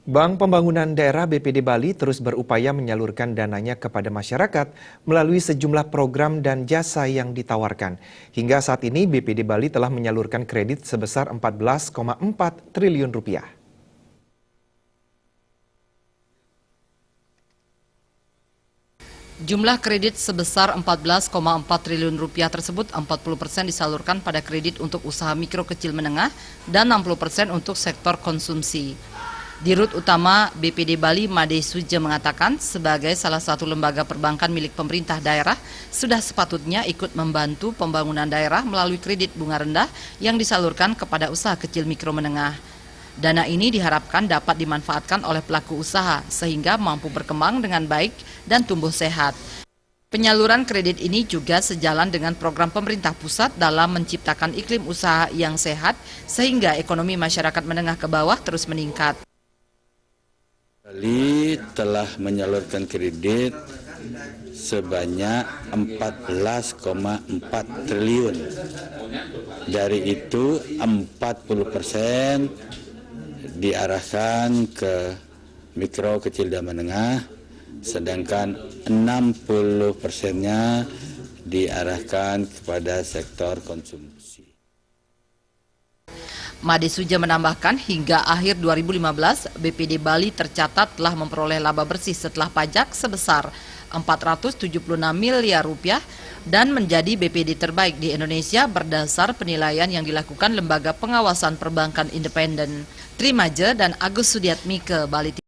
Bank Pembangunan Daerah BPD Bali terus berupaya menyalurkan dananya kepada masyarakat melalui sejumlah program dan jasa yang ditawarkan. Hingga saat ini BPD Bali telah menyalurkan kredit sebesar 14,4 triliun rupiah. Jumlah kredit sebesar 14,4 triliun rupiah tersebut 40% disalurkan pada kredit untuk usaha mikro kecil menengah dan 60% untuk sektor konsumsi. Dirut Utama BPD Bali Made Suja mengatakan sebagai salah satu lembaga perbankan milik pemerintah daerah sudah sepatutnya ikut membantu pembangunan daerah melalui kredit bunga rendah yang disalurkan kepada usaha kecil mikro menengah. Dana ini diharapkan dapat dimanfaatkan oleh pelaku usaha sehingga mampu berkembang dengan baik dan tumbuh sehat. Penyaluran kredit ini juga sejalan dengan program pemerintah pusat dalam menciptakan iklim usaha yang sehat sehingga ekonomi masyarakat menengah ke bawah terus meningkat. Bali telah menyalurkan kredit sebanyak 14,4 triliun. Dari itu 40% diarahkan ke mikro, kecil, dan menengah, sedangkan 60%-nya diarahkan kepada sektor konsumsi. Made Suja menambahkan hingga akhir 2015 BPD Bali tercatat telah memperoleh laba bersih setelah pajak sebesar 476 miliar rupiah dan menjadi BPD terbaik di Indonesia berdasar penilaian yang dilakukan Lembaga Pengawasan Perbankan Independen. Trimaje dan Agus Sudiatmike, Bali.